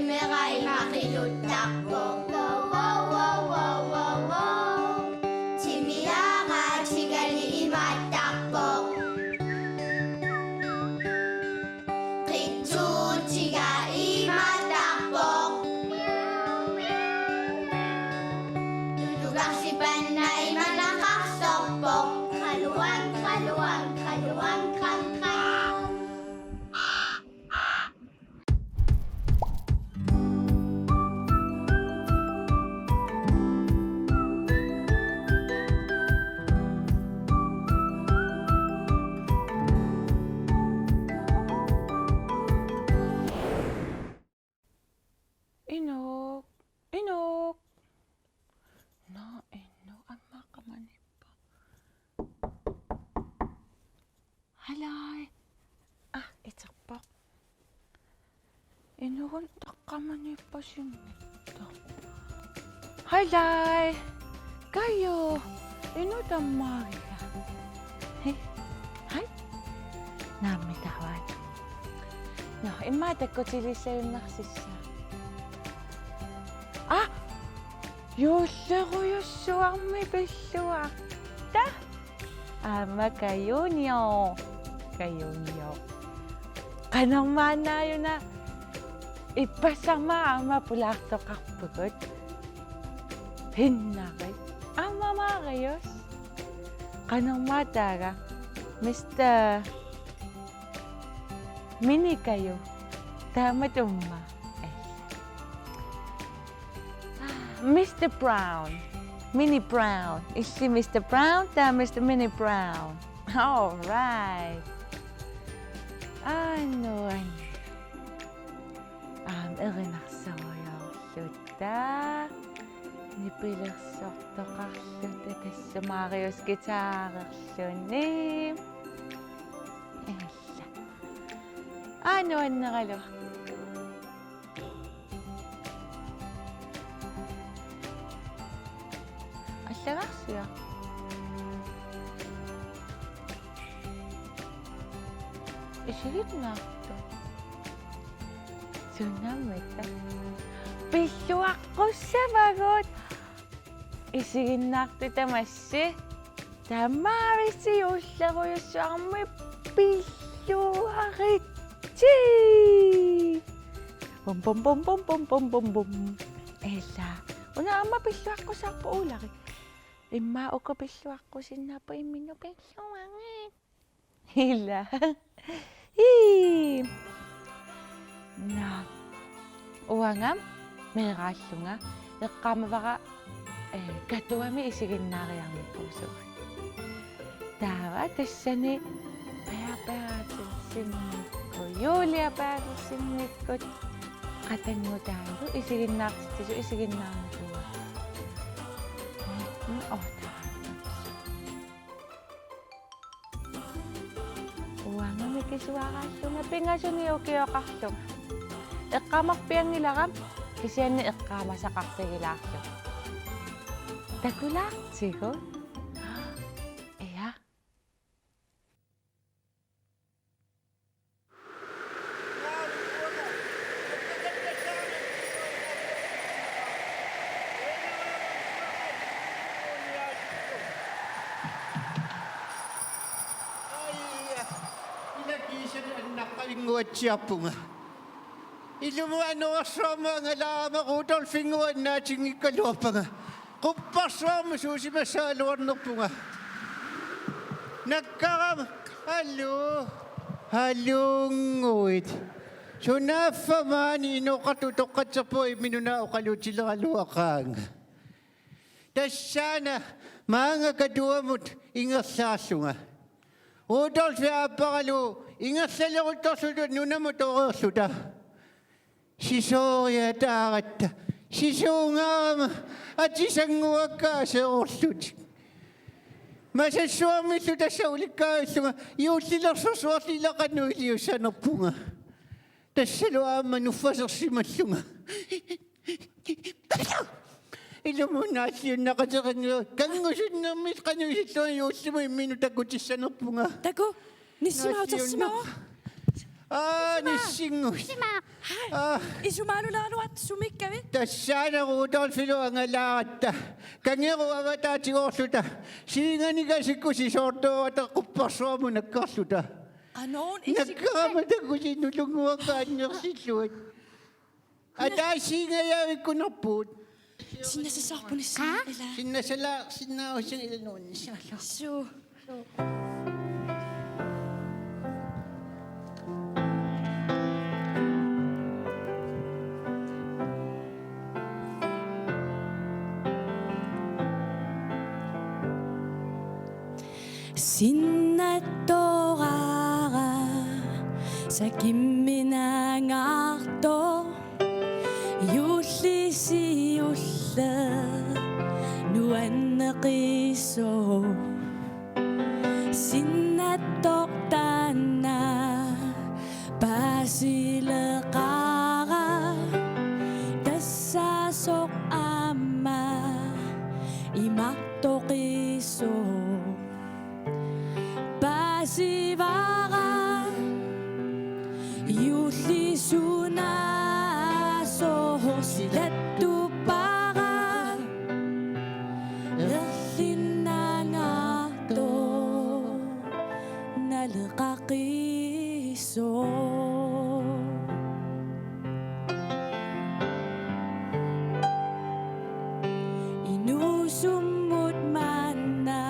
Meray makilutakbo. Wow, wow, wow, wow, wow, wow. Timiyaga tigali imatakbo. Kitu tiga imatakbo. Dudugak si panay malakaksokbo. Kaluwang, kaluwang, kaluwang, kang, kang. Inuk, Inuk. No, Inuk, amma kamanippa. Halai. Itsekpak. Inukon takkamanippa sinnitta. Halai. Kaju. Inuk tammagia. Hai. Nammi tavan. No, imma takkutilisayunnarsissa. Yulleruyussuarmi pilluaqta. Amma Kajunio. Kajunio. Qanarmaannaayuna ippasarma amma pulaartoqarpugut. Hinnaqi. Amma Marius. Qanarmaataaga Mr. Mini Kaju. Taamatumma. Mr. Brown. Mini Brown. Is she Mr. Brown? Mr. Mini Brown. All right. Ano. Erinarsaruyorlutta. Nipilersortoqarlutta tassa Marius gitaarerluni. Ella. Ano anneralu. Aallakaatitassiaq. Assigiinngitsunik. Sunnammita. Pilluaqqussapagut. Assigiinngitsunik tamassi. Tamaavissi ulleruyussuarmi pilluaritsi. Pom pom pom pom pom pom pom pom. Ella. Una amma pilluaqqussaarpu uulari. Imma uko pilluaqqussinnaappu imminu pilluangit. Illa. No. Uangam meeraallunga eqqaamavara katuami isiginnaariarnippuusuga. Taava tassani peaqatigalugu Julia peaqatigalugut qatangutaagu isiginnaartisu isiginnaarnikuga. Uangami kisuaqaallunga pingasuni ukioqarlunga. Eqqamarpiangilaram kisianni eqqaamasaqartigilaarlu. Takulaartigu. Iya. Nakalinguatsiapunga. Ilumuanuassama ngalama Rudolfinguan natingikaluapanga. Kuppasama susimasaaluarnerpunga. Nakkaram halunguit. Sunaffamaani inuqatutoqatsapoi minuna uqalutilerluaqaanga. Tassana maanga kaduamut ingerlaassunga. Rudolf apparalu ingerlaleruttorsutut nunamutoreerluta. Sisoria taaratta. Sisuungaama atisanguakkaaseerorlut. Masassuarmillu tassaulikkaallunga yuullilersorsuarlilaqannuiliussanerpunga. Tassalu aamma nuffasersimallunga. Ilumunaalliunnaqateqannu kangusunnermit qanuisillua yuullimu imminu takkutissanerpunga. Taku, nissimau tassimawa. Nissingus. Isumaanulaanuat sumikkavi. Tassana Rudolfilo aallakaatita. Kangeru avataatiortuta. Assigiinngitsunik qupparsuamu nakkarluta. Anoon Nakkaramatakusinulunguaqaannersilluat. Ataassiingayavikkunarpuut. Sinnasasarpunissa ila. Sinnausan ilanuunnissaalla. Su. Sinnattoraara sakimminangaarto yullisi ulla nuanneqiso sinnattortaanna paasileqaara tassaasoq aamma imartoqiso Pasivara Yullisuna Sohosilattu para Erlinangato Nalqaqiso Inusumut manna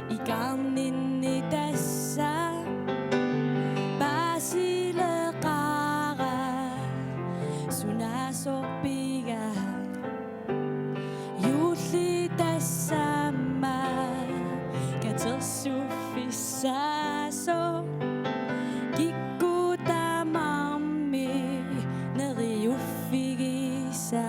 Iqarninnitassa paasileqaara sunasorpiga yullitassama katersuffissaaso kikkutamarmi neriuffigisa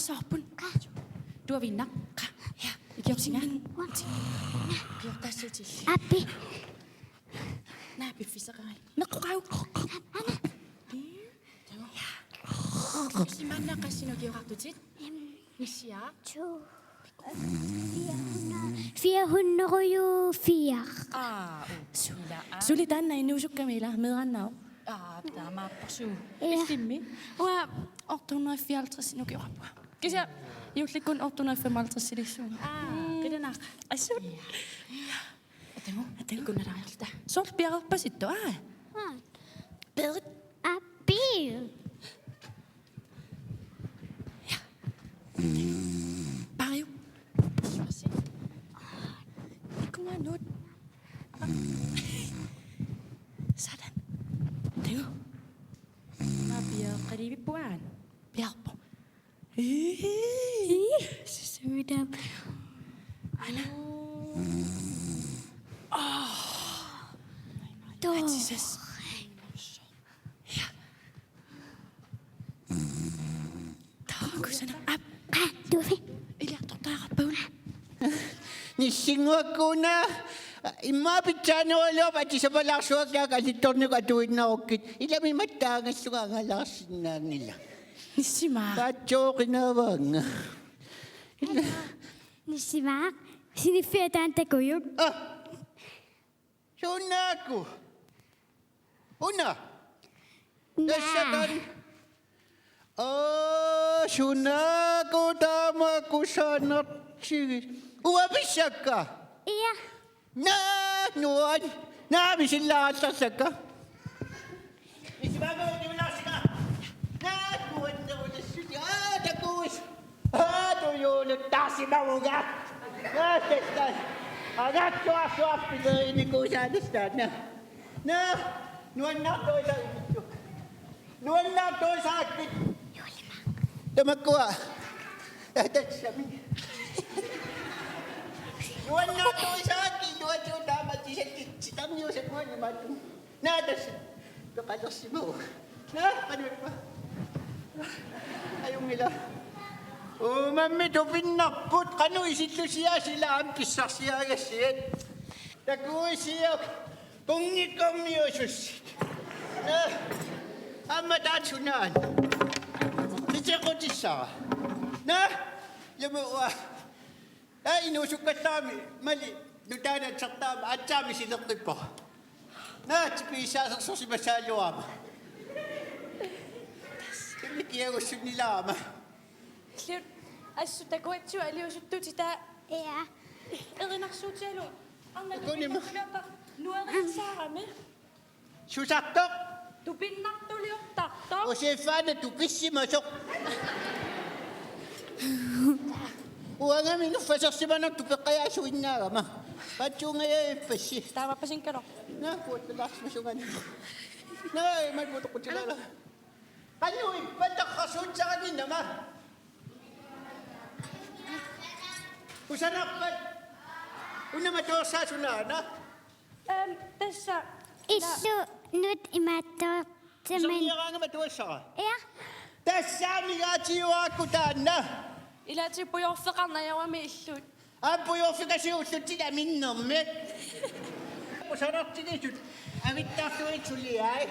Sarpun. Dua vinak. Ya, ikiok singa. Ikiok tasiti. Api. Nah, bifisa kai. Naku kau. Ana. Ya. Si mana kasih nak ikiok tutit? Misia. Chu. 404. Sulitan na inusuk kami lah meranau. Tama pasu. Istimmi. Wa 854 nok ikiok. Kasi yulikon 855 silisyon. Kaya nak. Asun. Atengo ko na lang kita. Sort biar pa sito Bird. Api. Ya. Pareho. Meeqqanut. Sadan. Tengo. Biar karibi puan. Biar po. Sudah. Ana. Tuh. Jesus. Ya. Tahu sana up. Tuh. Ilia totar paul. Nissinguakkuna immaapitsaanoolua patisapalaarsuakkaaka Issittormiuaqqat ilami mattaangassugaangalaarsinaangilla Nissima. paatsoqinaavaanga Nissimak. Sini fiatan tekuyuk. suunnaakku Una. Tässä kan. Sunako tama kusanat sige. Uapisaka. Ja. Nuan. Misin laatasaka. Isibago di lasika. Nuan na sudi. Takus. Tuyo tasi mauga. Testan. Agat suap ini ko sa destan. Nuan na to sa ito. Nuan na to sa akin. Tamakwa. Tatsami. Nuan na to sa akin. Nuan to dapat si Tamyo sa mo naman. Nadas. Kapalos si mo. Ano ba? Ayong nila. Mami, to pinakput. Kano isito siya sila ang pisak siya kasi. Taguwi siya. Kung ikaw niyo susit. Amataan sunan. Siya ko tisa. Yamuwa. Inusukat namin. Mali. Nudanan sa tama. At sami sinakit po. Tipisa sa susimasalo ama. Kaya gusto nila ama. Slut. Takuitsu aliusuttut sitä. Ja. Erinarsuutialu. Kunim. Nuerisaarami. Susaktok. Tupinnartuliortartoq. O se fana tu pissimasok. Uanga minun fasasimanang tu peqayasuin na ama. Patsu ngaya passi. Taamappasinkalo. Kuat telas masungan. May buto ko sila lang. Kano'y patakasod sa kanina ma. Kusanapat. Una matosa sunana. Tässä. Issittormiuaqqat imattor. Sabi nga matosa. Ja. Tässä mikä tiuakkutanna. Ilati pujorfeqarna yawami illut. Ampuyo fikasiussut sitä minnomme. Kusanartinisut. Avittaasuit suliai.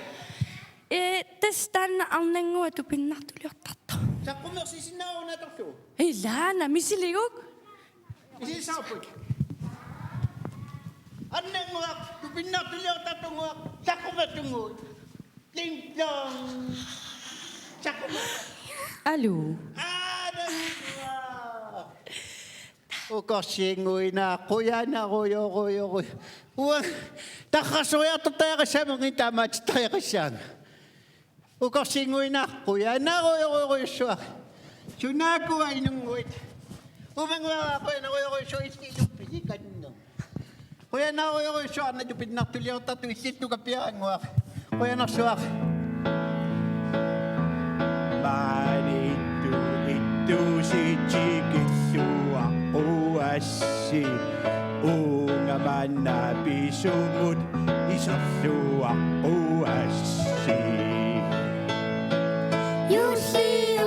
Tästän annengua tupinnartuliortartoq. Sakkumersi sinna on atorsu. Ilana misiliguk. Isi saaput. Annengua tupinnartuliortartungu. Sakkumertungu. Ding dong. Sakkumer. Alu. Ukasingui na kuya na kuyo. Uang takasoya to tayo kasama ng tamat tayo kasama. Ukasingui na kuya na kuyo siya. Sunako ay nungwit. Umangwa ako na kuyo siya istilong pilikan no. Kuya na kuyo siya na dupit na tuliw tatu isit to kapiyan mo. Kuya na siya. Itu si Inuk unga manapi sumut Issittormiuaqqat. Yusi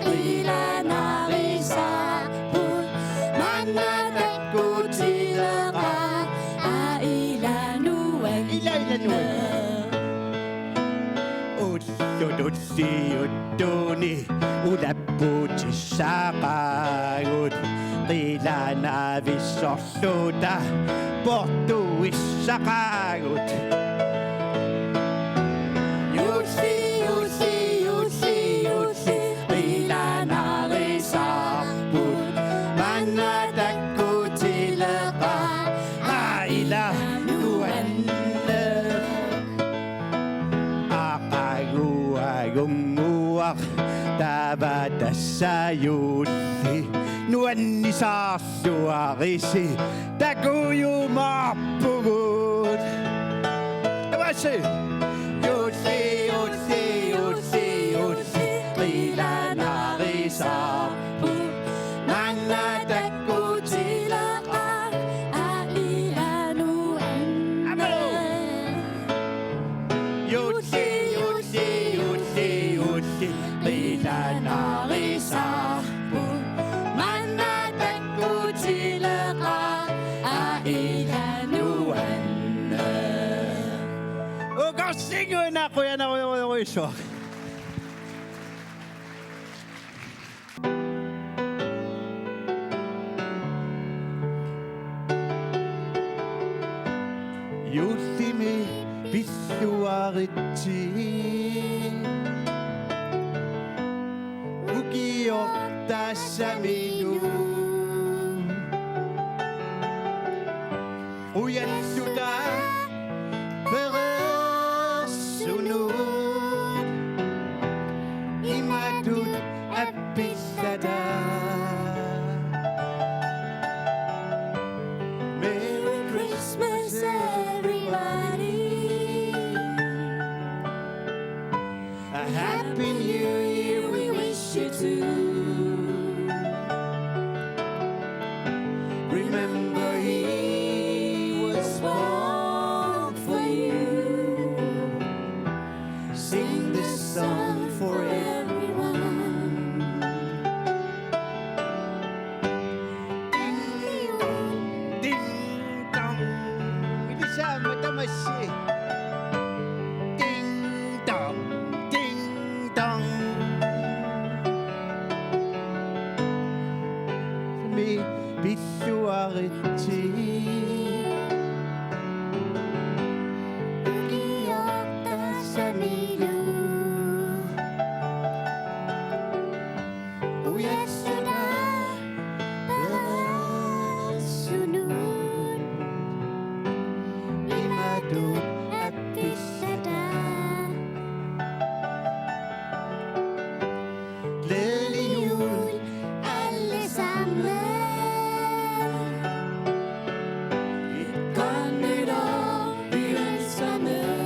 qilanarisaaput mannatakutileqa Uttuni ulapputissaaqagut qilanaavissorluuta portuissaqaagut. Yusi qilanarisaaput mannatakutileqa Gunguak tavatsaayulli nuannisaarluarisi takuyumappugut. Tawasi. Yusi qilanarisaaput mannatakutileqa Yusi qilanarisaaput mannatakutileqa ailanuanna. Ukasingui na kuya na kuyo siya. Juhlimi pissuaritiin. Meeqqanut. Ujatsuta peqatigalugu. Imadut appisada. Merry Christmas, everybody. A Happy New Year we wish you too. Remember he was born for you. Sing this song for everyone. Ding dong. Hindi siya matamas siya. Ding dong, ding dong. Me pissuaritiin. Ujatsuta peqatigalugu. Imadut appisada. Glædelig jul alle sammen. Et godt nytår vi ønsker med.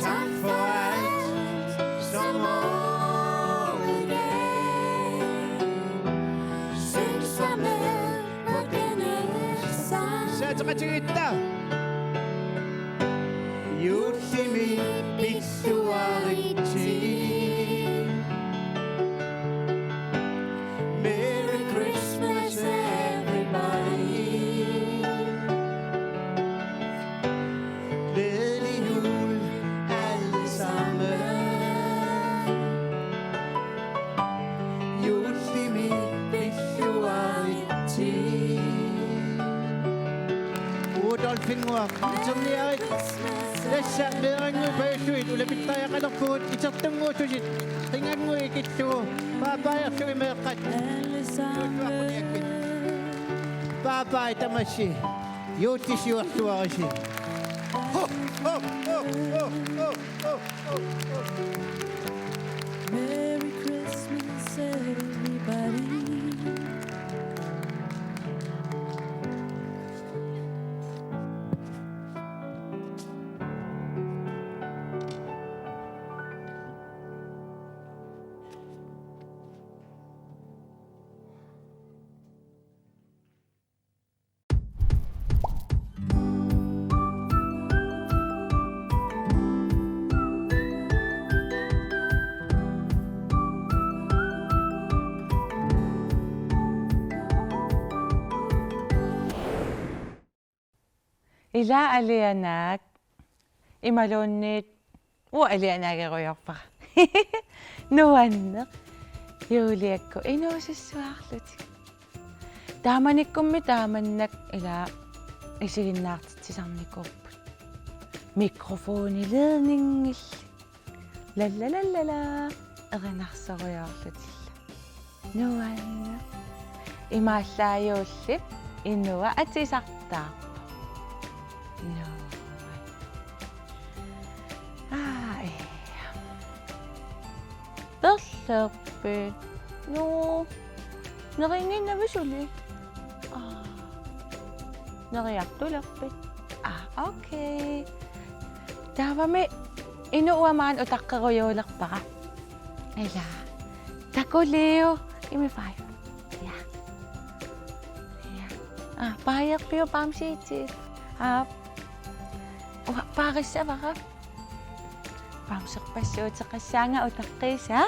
Tak for alt som året gav. Syng sammen på denne sang. Juhlimi pissuaritiin. Merry Christmas, everybody. Glædelig jul alle sammen. Juhlimi pissuaritiin. Rudolfinguaq, itsorniarit. Tässä meeqqanut pääsuit ulepittaajakalorpuut itsertunguutusit. Qingangui ikitsugu. Paapaajersui meeqqat. Tuuttuaquniakpit. Paapaai tamassi. Juutisiuartuarisi. Ho, ho, ho, ho, ho, ho, ho, ho. Merry Christmas, everybody. Ila alianak imalunit alianageruyorpara. Nuanneq juuliakku inuusissuarlut. Taamanikkummi taamannak ila assigiinngitsunikorput. Mikrofoni ledningill. Lalalala erinarsoruyorlutilla. Nuanneq imaallaayuullip innua atisartaa. No. Ai. Tossappi. No. Naringin na visuli. Nariartulappi. Okay. Tawami inuuamaan utaqqaruyuulerpara. Ila. Takuleo. Give me 5. Yeah. Yeah. Paayarpio pamsiitis. Paaqissavara. Pamserpassuutеққассаанга утаққиса.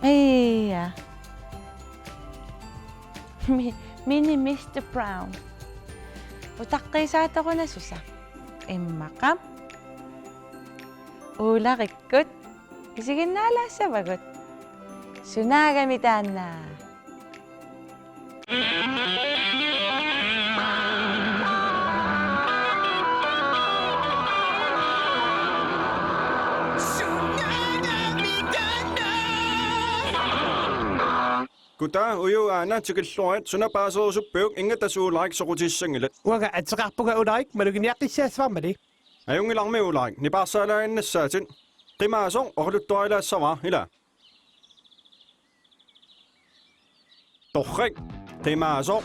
Iya. Mini Mr. Brown. Utaqqisaatoqunassusa. Immaqa. Uularikkut. Isiginnaalaassavagut. Sunaagami taanna. Kuta uyu ana tikilluarit sunapaaserusuppuyuk ingatasuularik soqutissangilat. Uanga atseqarpuga ularik maluginniaqqissaasvarmali. Ajungilarmi ularik nipaarsaalaannassaatin qimaasoq orluttuarilaassavaa ila. Torrik qimaasoq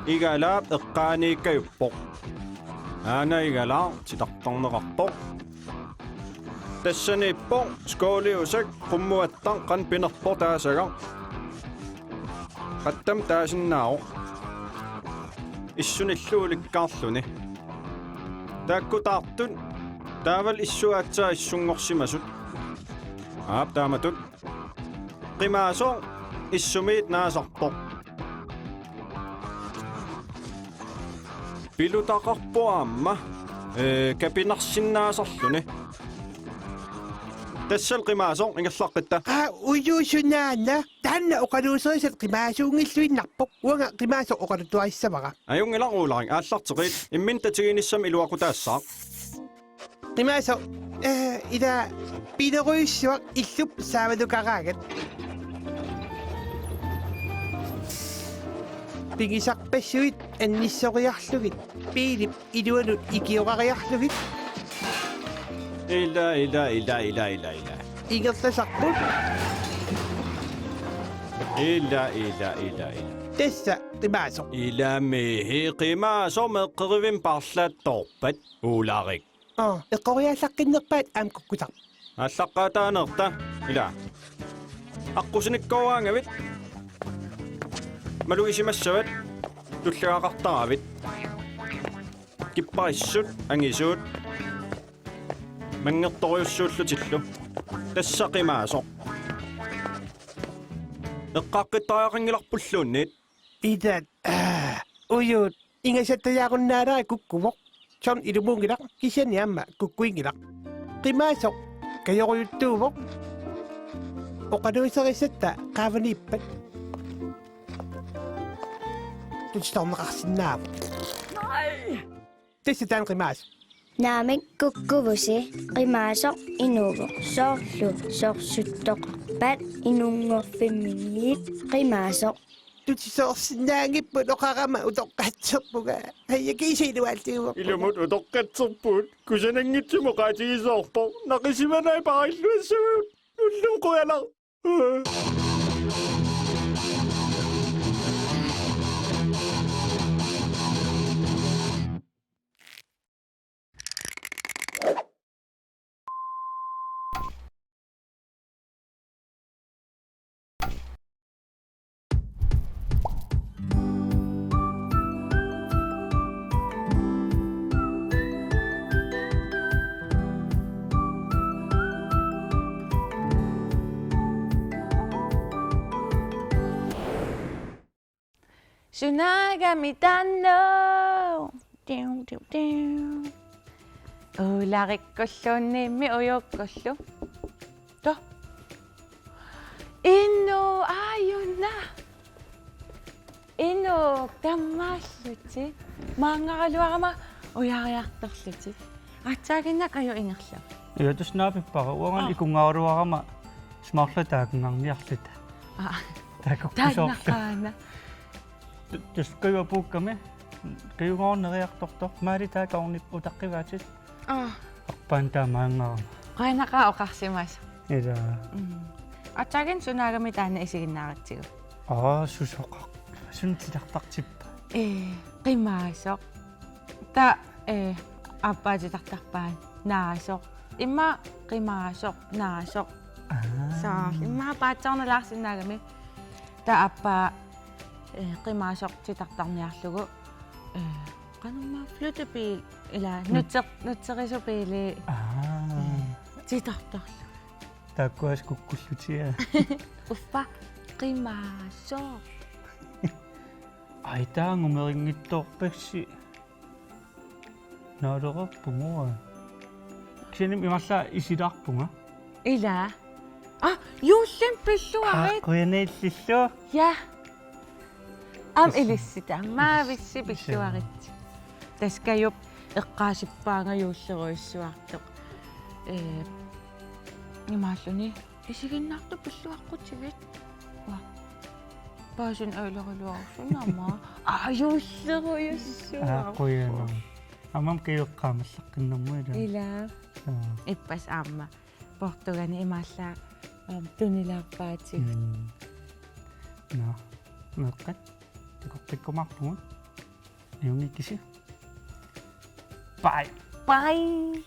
igalaap eqqaaniikkayuppoq. Aana igalaa titartarneqartoq. Tassaniippoq skooliusak qummuattan qan pinerportaasaga. Qattam taasinnaao. Issunilluulikkaarluni. Taakkutaartun taaval issuaatsaa issungorsimasut. Aap taamatut. Qimaasoq issumiit naasarpoq. Pilutaqarpuaamma kapinarsinnaasarluni. Tassal qimaasoq ingerlaqqitta. Uyuusunaana taanna oqaluuserisat qimaasuungilluinnarpoq uanga qimaasoq oqaluttuarissavaqa. Ajungilaruularing aallarteqiit immin tatiginissam iluaqutaassaaq. Qimaasoq ida pineruissuaq illup saavalukaraagat. Pigisarpassuit annissoriarlugit piilip iluanut ikiorariarlugit. Ila. Ingerlasarput Ila. tassa qimaasoq. Ilamihi qimaasoq meqqerivin parlattorpat uularik. Eqqoriallaqqinnerpaat aamkukkutar. Ааллаққаатаанерта ила аққусиниккоаангавит малуисимассават туллагақартаравит киппариссут ангисуут мангерториуссууллутиллу тассақимаасоқ эққаққиттариақингиларпуллуунниит Idan uyut ingasаттаяақуннаалаа куккувоқ чон илумуунгилақ кисяниамма куккуингилақ qimaasoq kayoquyuttuuvoq oqaluiserissatta qaavaniippat tutstorneqarsinnaavo tassitaan qimaas Naamik kukkuvusi qimaasoq inuuvoq soorlu sorsuttoqarpat inungorfimmiit qimaasoq tutsisoorsinnaangipput oqarama utoqqaatserpuga hayyakiisiiluaaltiuvoq илумут утоққатсерпуут кусанангитсумоқаатигисоорпо нақисиманай париллуассагут уллуқуялар Sunagami tanno. Ularikkolluunniimmi uyuukkollu. To. Ayunna. Inuk tammaalluti. Maangaraluarama uyariartorluti. Atsaginnak aju ingerlu. Tusnaapippaqa uangan ikungaaruarama smarlataakungаарniarluta. Taaknaqaana. Tuskayuapuukkami qiugoorneriartortor maali taakaornip utaqqivaatit arpaantaa maangarama Qainaqaa oqarsimas. ila Atsagin sunagami taana isiginnaarattigu. susoqaq suntitartartippa Qimaasoq. Ta appaatitartarpaan naasoq. Imma qimaasoq naasoq. Saa imma paatsarnalaarsinnaagami. Ta appa qimaasoq titartarniarlugu qanumma flutepil ila nutserisupiili titartarlu taakkuas kukkullutia uffa qimaasoq aitaangumerinngittoorpassi naalerappunguа kinim imarla isilarpunga ila yuullim pilluarit qiyaneillillu ja am ilissita maavissi pilluarit taskayup eqqaasippaanga yuulleruissuartoq imaalluni isiginnaartu pilluaqqutigut wa Paasin aallakaluarsun ama. Ayussaquyussu. Aaqquyana. Amam kayuqqaamallaqqinnermuila. Ila. Ippas amma. Portugani imalla tunilaarpaatig. No. Meeqqat. Tikopikkumarpungut. Ayungikisi. Bye. Bye.